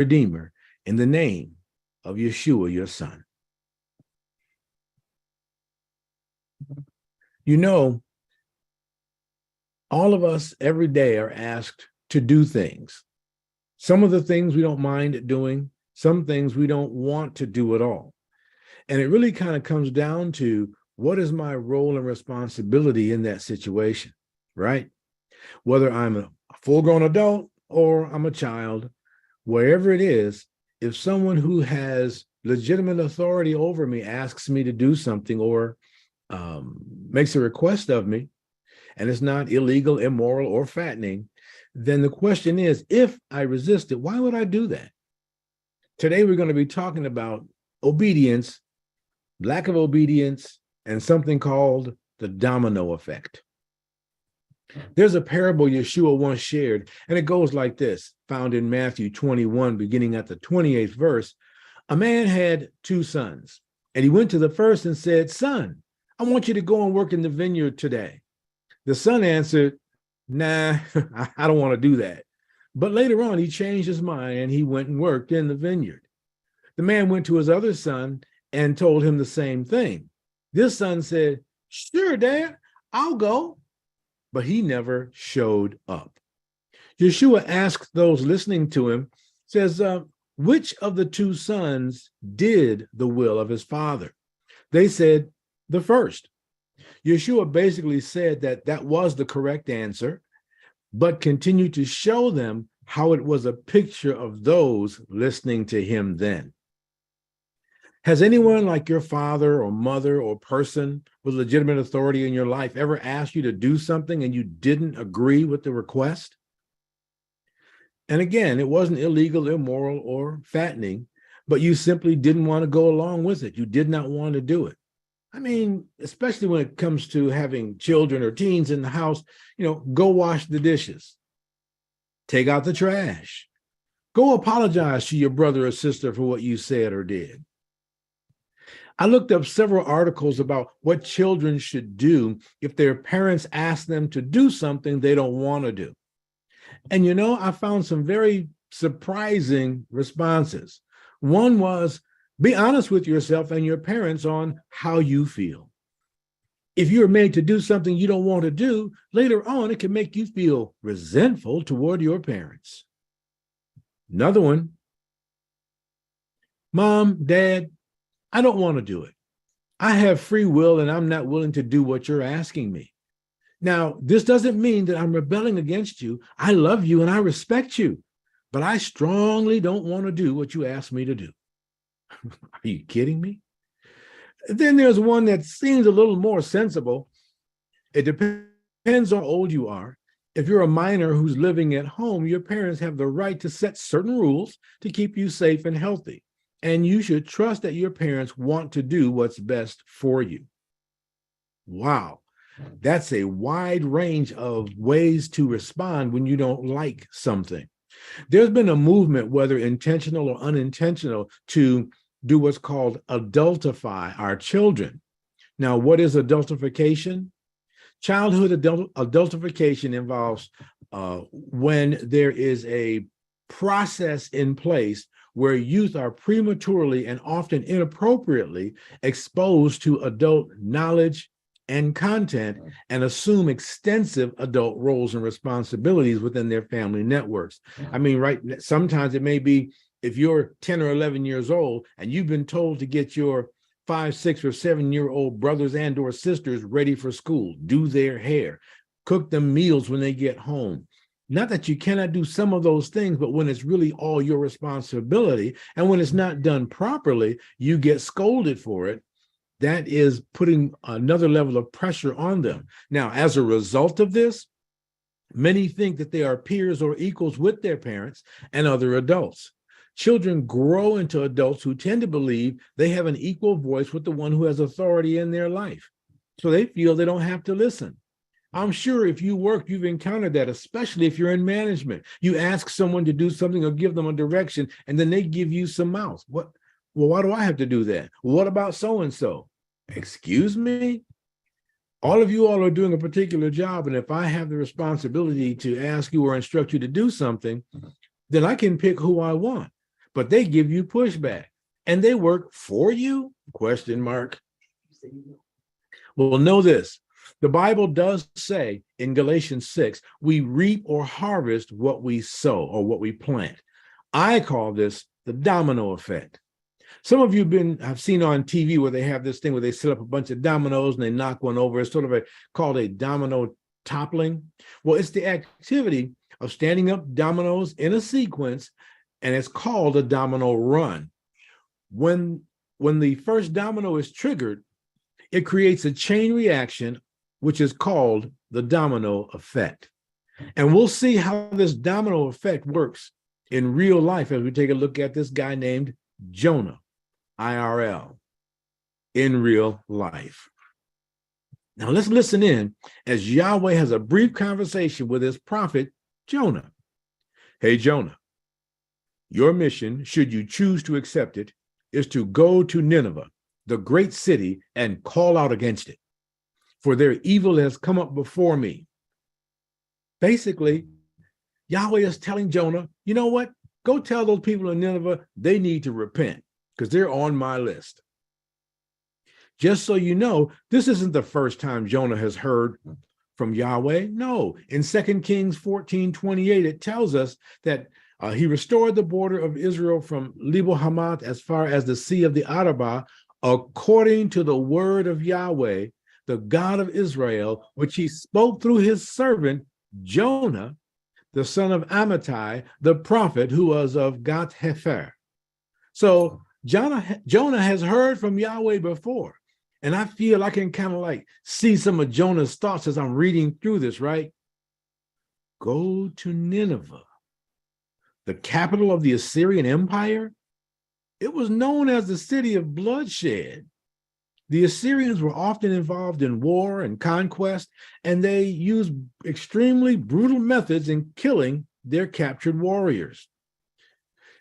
Redeemer, in the name of Yeshua, your son. You know, all of us every day are asked to do things. Some of the things we don't mind doing, some things we don't want to do at all. And it really kind of comes down to, what is my role and responsibility in that situation, right? Whether I'm a full-grown adult or I'm a child, wherever it is, if someone who has legitimate authority over me asks me to do something or makes a request of me, and it's not illegal, immoral, or fattening, then the question is, if I resist it, why would I do that? Today, we're going to be talking about obedience, lack of obedience, and something called the domino effect. There's a parable Yeshua once shared, and it goes like this, found in Matthew 21, beginning at the 28th verse. A man had 2 sons, and he went to the first and said, "Son, I want you to go and work in the vineyard today." The son answered, "Nah, I don't want to do that." But later on, he changed his mind and he went and worked in the vineyard. The man went to his other son and told him the same thing. This son said, "Sure, Dad, I'll go." But he never showed up. Yeshua asked those listening to him, says, which of the 2 sons did the will of his father? They said, the first. Yeshua basically said that that was the correct answer, but continued to show them how it was a picture of those listening to him then. Has anyone like your father or mother or person with legitimate authority in your life ever asked you to do something and you didn't agree with the request? And again, it wasn't illegal, immoral, or fattening, but you simply didn't want to go along with it. You did not want to do it. I mean, especially when it comes to having children or teens in the house, go wash the dishes, take out the trash, go apologize to your brother or sister for what you said or did. I looked up several articles about what children should do if their parents ask them to do something they don't want to do. And I found some very surprising responses. One was, be honest with yourself and your parents on how you feel. If you're made to do something you don't want to do, later on, it can make you feel resentful toward your parents. Another one, Mom, Dad, I don't want to do it. I have free will and I'm not willing to do what you're asking me. Now, this doesn't mean that I'm rebelling against you. I love you and I respect you, but I strongly don't want to do what you asked me to do. Are you kidding me? Then there's one that seems a little more sensible. It depends on how old you are. If you're a minor who's living at home, your parents have the right to set certain rules to keep you safe and healthy. And you should trust that your parents want to do what's best for you. Wow, that's a wide range of ways to respond when you don't like something. There's been a movement, whether intentional or unintentional, to do what's called adultify our children. Now, what is adultification? Childhood adultification involves when there is a process in place where youth are prematurely and often inappropriately exposed to adult knowledge and content and assume extensive adult roles and responsibilities within their family networks. I mean, right, sometimes it may be if you're 10 or 11 years old and you've been told to get your 5, 6, or 7-year-old brothers and or sisters ready for school, do their hair, cook them meals when they get home. Not that you cannot do some of those things, but when it's really all your responsibility, and when it's not done properly, you get scolded for it. That is putting another level of pressure on them. Now, as a result of this, many think that they are peers or equals with their parents and other adults. Children grow into adults who tend to believe they have an equal voice with the one who has authority in their life. So they feel they don't have to listen. I'm sure if you work, you've encountered that, especially if you're in management. You ask someone to do something or give them a direction, and then they give you some mouth. What? Well, why do I have to do that? What about so-and-so? Excuse me? All of you all are doing a particular job, and if I have the responsibility to ask you or instruct you to do something, then I can pick who I want. but they give you pushback and they work for you? Question mark. Well, know this. The Bible does say in Galatians 6, we reap or harvest what we sow or what we plant. I call this the domino effect. Some of you have seen on TV where they have this thing where they set up a bunch of dominoes and they knock one over. It's sort of called a domino toppling. Well, it's the activity of standing up dominoes in a sequence, and it's called a domino run. When the first domino is triggered, it creates a chain reaction, which is called the domino effect. And we'll see how this domino effect works in real life as we take a look at this guy named Jonah IRL in real life. Now let's listen in as Yahweh has a brief conversation with his prophet Jonah. Hey, Jonah, your mission, should you choose to accept it, is to go to Nineveh, the great city, and call out against it, for their evil has come up before me. Basically, Yahweh is telling Jonah, you know what? Go tell those people in Nineveh they need to repent because they're on my list. Just so you know, this isn't the first time Jonah has heard from Yahweh. No, in 2 Kings 14:28, it tells us that he restored the border of Israel from Lebo Hamath as far as the Sea of the Arabah, according to the word of Yahweh, the God of Israel, which he spoke through his servant Jonah, the son of Amittai, the prophet who was of Gath Hefer. So Jonah has heard from Yahweh before. And I feel I can kind of like see some of Jonah's thoughts as I'm reading through this, right? Go to Nineveh, the capital of the Assyrian Empire. It was known as the city of bloodshed. The Assyrians were often involved in war and conquest, and they used extremely brutal methods in killing their captured warriors.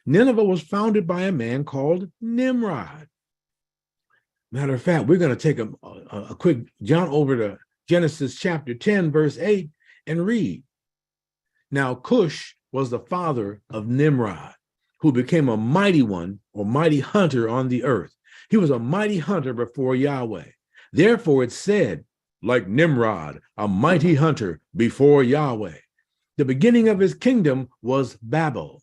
Nineveh was founded by a man called Nimrod. Matter of fact, we're going to take a quick jump over to Genesis chapter 10, verse 8, and read. Now Cush was the father of Nimrod, who became a mighty one or mighty hunter on the earth. He was a mighty hunter before Yahweh. Therefore it said, like Nimrod, a mighty hunter before Yahweh. The beginning of his kingdom was Babel,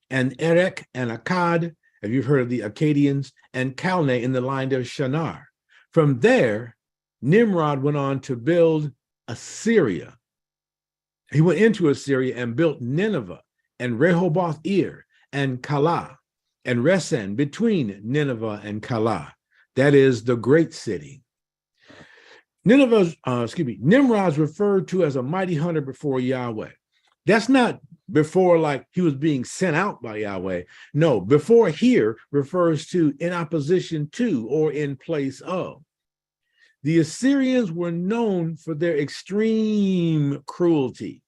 and Erech and Akkad, if you've heard of the Akkadians, and Calneh in the line of Shinar. From there, Nimrod went on to build Assyria. He went into Assyria and built Nineveh and Rehoboth-ir and Calah and Resen between Nineveh and Calah. That is the great city. Nimrod's referred to as a mighty hunter before Yahweh. That's not before like he was being sent out by Yahweh. No, before here refers to in opposition to or in place of. The Assyrians were known for their extreme cruelty.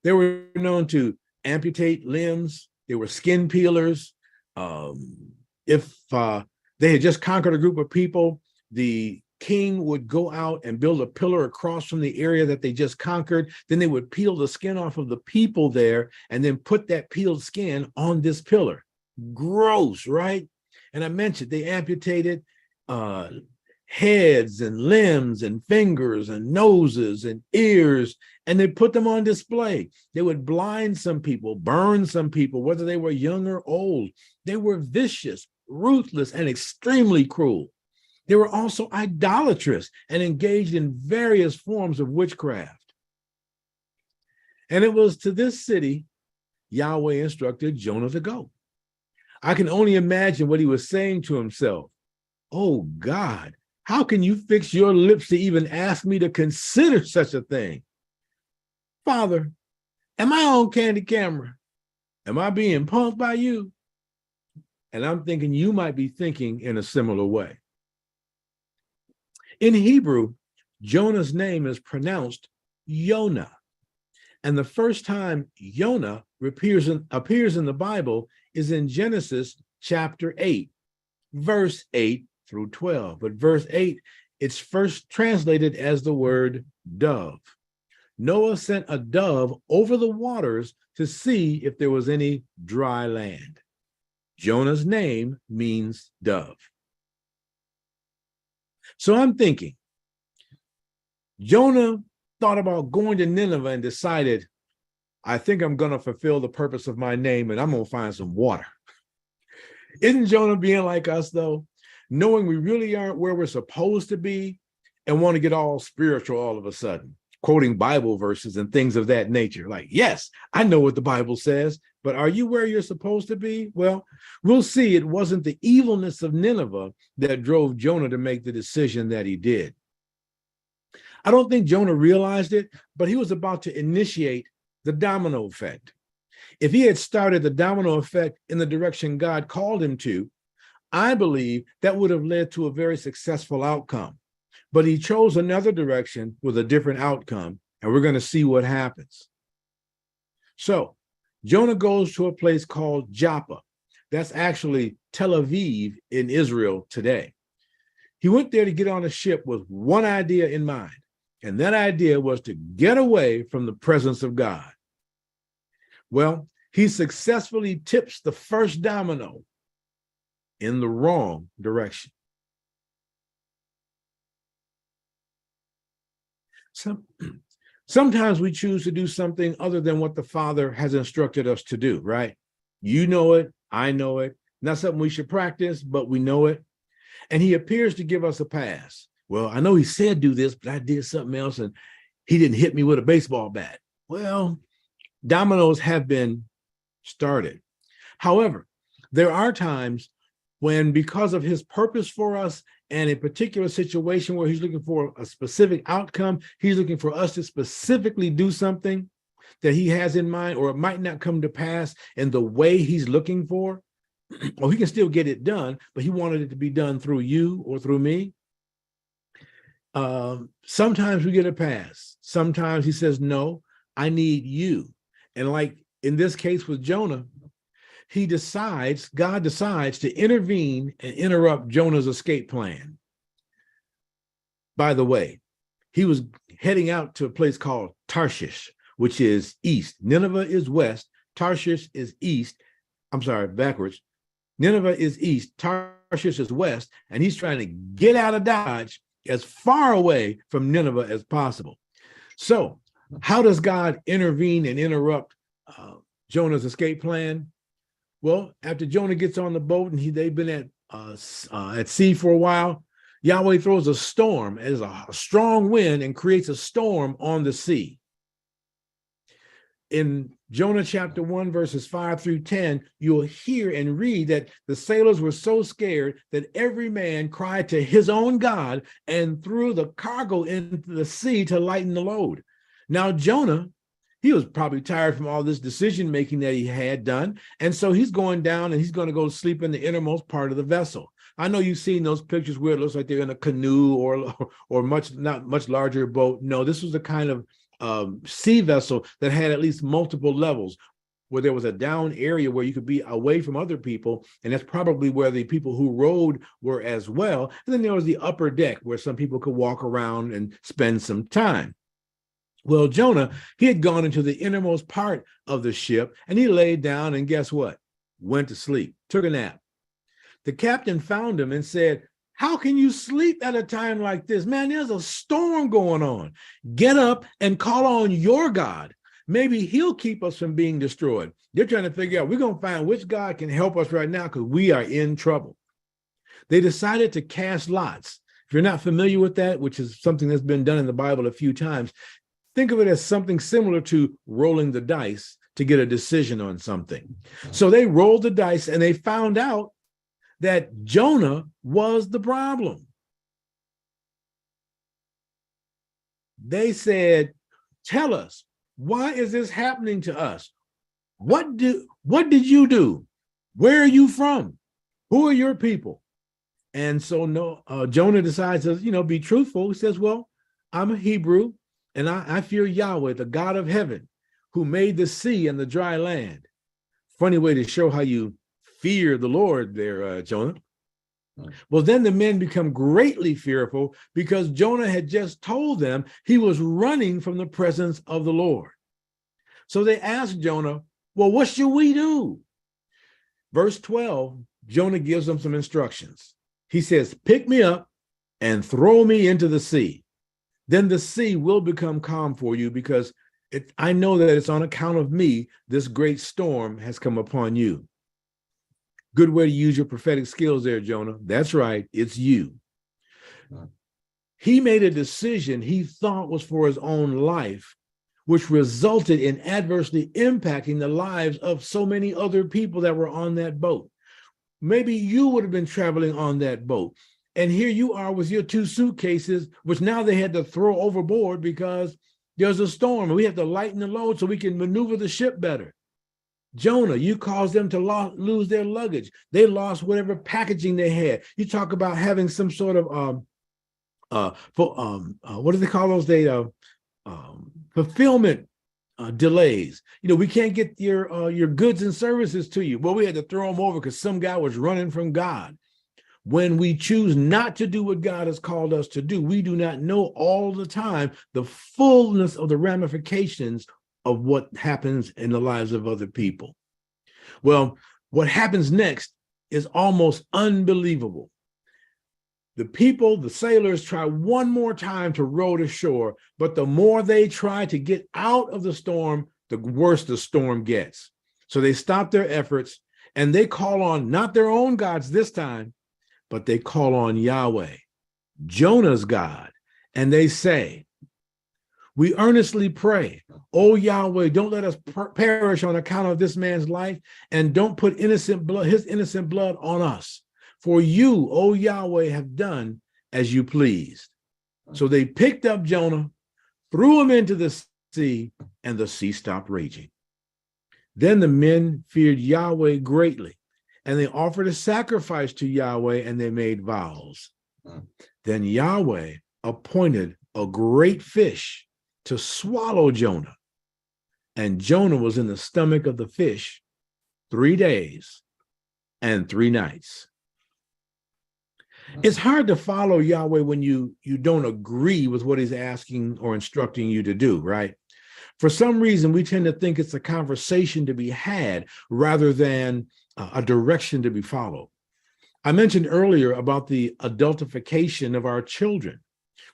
They were known to amputate limbs. They were skin peelers. If they had just conquered a group of people, the king would go out and build a pillar across from the area that they just conquered. Then they would peel the skin off of the people there and then put that peeled skin on this pillar. Gross, right? And I mentioned they amputated heads and limbs and fingers and noses and ears, and they put them on display. They would blind some people, burn some people, whether they were young or old. They were vicious, ruthless, and extremely cruel. They were also idolatrous and engaged in various forms of witchcraft. And it was to this city Yahweh instructed Jonah to go. I can only imagine what he was saying to himself. Oh God, how can you fix your lips to even ask me to consider such a thing? Father, am I on candy camera? Am I being punked by you? And I'm thinking you might be thinking in a similar way. In Hebrew, Jonah's name is pronounced Yonah. And the first time Yonah appears in the Bible is in Genesis chapter 8, verse 8 through 12. But verse 8, it's first translated as the word dove. Noah sent a dove over the waters to see if there was any dry land. Jonah's name means dove. So I'm thinking, Jonah thought about going to Nineveh and decided, I think I'm going to fulfill the purpose of my name and I'm going to find some water. Isn't Jonah being like us, though? Knowing we really aren't where we're supposed to be and want to get all spiritual all of a sudden, quoting Bible verses and things of that nature. Like, yes, I know what the Bible says, but are you where you're supposed to be? Well, we'll see. It wasn't the evilness of Nineveh that drove Jonah to make the decision that he did. I don't think Jonah realized it, but he was about to initiate the domino effect. If he had started the domino effect in the direction God called him to, I believe that would have led to a very successful outcome. But he chose another direction with a different outcome, and we're going to see what happens. So Jonah goes to a place called Joppa. That's actually Tel Aviv in Israel today. He went there to get on a ship with one idea in mind, and that idea was to get away from the presence of God. Well, he successfully tips the first domino in the wrong direction. Sometimes we choose to do something other than what the Father has instructed us to do, right? You know it, I know it. Not something we should practice, but we know it. And he appears to give us a pass. Well, I know he said do this, but I did something else and he didn't hit me with a baseball bat. Well, dominoes have been started. However, there are times when, because of his purpose for us and a particular situation where he's looking for a specific outcome, he's looking for us to specifically do something that he has in mind, or it might not come to pass in the way he's looking for, or he can still get it done, but he wanted it to be done through you or through me. Sometimes we get a pass. Sometimes he says, no, I need you. And like in this case with Jonah, God decides to intervene and interrupt Jonah's escape plan. By the way, he was heading out to a place called Tarshish, which is east. Nineveh is west. Tarshish is east. I'm sorry, backwards. Nineveh is east. Tarshish is west. And he's trying to get out of Dodge as far away from Nineveh as possible. So how does God intervene and interrupt Jonah's escape plan? Well, after Jonah gets on the boat and they've been at sea for a while, Yahweh throws a storm as a strong wind and creates a storm on the sea. In Jonah chapter 1, verses 5 through 10, you'll hear and read that the sailors were so scared that every man cried to his own God and threw the cargo into the sea to lighten the load. Now, Jonah, he was probably tired from all this decision-making that he had done. And so he's going down and he's going to go sleep in the innermost part of the vessel. I know you've seen those pictures where it looks like they're in a canoe or not much larger boat. No, this was the kind of sea vessel that had at least multiple levels, where there was a down area where you could be away from other people. And that's probably where the people who rowed were as well. And then there was the upper deck where some people could walk around and spend some time. Well, Jonah, he had gone into the innermost part of the ship and he laid down and guess what? Went to sleep, took a nap. The captain found him and said, how can you sleep at a time like this? Man, there's a storm going on. Get up and call on your God. Maybe he'll keep us from being destroyed. They're trying to figure out, we're going to find which God can help us right now because we are in trouble. They decided to cast lots. If you're not familiar with that, which is something that's been done in the Bible a few times, think of it as something similar to rolling the dice to get a decision on something. So they rolled the dice and they found out that Jonah was the problem. They said, tell us, why is this happening to us? What did you do? Where are you from? Who are your people? And so Jonah decides to, be truthful. He says, well, I'm a Hebrew. And I fear Yahweh, the God of heaven, who made the sea and the dry land. Funny way to show how you fear the Lord there, Jonah. Well, then the men become greatly fearful because Jonah had just told them he was running from the presence of the Lord. So they asked Jonah, well, what should we do? Verse 12, Jonah gives them some instructions. He says, pick me up and throw me into the sea. Then the sea will become calm for you, because I know that it's on account of me this great storm has come upon you. Good way to use your prophetic skills there, Jonah. That's right, it's you. He made a decision he thought was for his own life, which resulted in adversely impacting the lives of so many other people that were on that boat. Maybe you would have been traveling on that boat, and here you are with your 2 suitcases, which now they had to throw overboard because there's a storm and we have to lighten the load so we can maneuver the ship better. Jonah, you caused them to lose their luggage. They lost whatever packaging they had. You talk about having some sort of what do they call those? Fulfillment delays. We can't get your goods and services to you. Well, we had to throw them over because some guy was running from God. When we choose not to do what God has called us to do, we do not know all the time the fullness of the ramifications of what happens in the lives of other people. Well, what happens next is almost unbelievable. The sailors try one more time to row to shore, but the more they try to get out of the storm, the worse the storm gets. So they stop their efforts and they call on not their own gods this time, but they call on Yahweh, Jonah's God, and they say, we earnestly pray, O Yahweh, don't let us perish on account of this man's life, and don't put his innocent blood on us. For you, O Yahweh, have done as you pleased. So they picked up Jonah, threw him into the sea, and the sea stopped raging. Then the men feared Yahweh greatly, and they offered a sacrifice to Yahweh, and they made vows. Then Yahweh appointed a great fish to swallow Jonah, and Jonah was in the stomach of the fish 3 days and 3 nights. It's hard to follow Yahweh when you don't agree with what he's asking or instructing you to do, right? For some reason, we tend to think it's a conversation to be had rather than a direction to be followed. I mentioned earlier about the adultification of our children.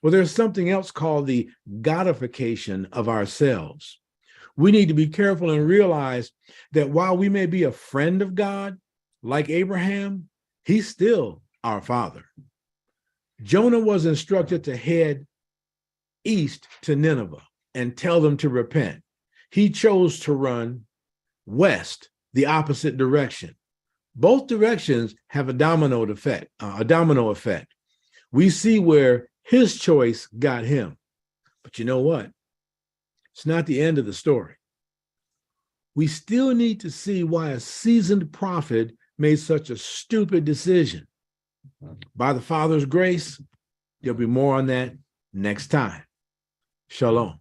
Well, there's something else called the godification of ourselves. We need to be careful and realize that while we may be a friend of God, like Abraham, he's still our father. Jonah was instructed to head east to Nineveh and tell them to repent. He chose to run west, the opposite direction. Both directions have a domino effect. We see where his choice got him. But you know what? It's not the end of the story. We still need to see why a seasoned prophet made such a stupid decision. By the Father's grace, there'll be more on that next time. Shalom.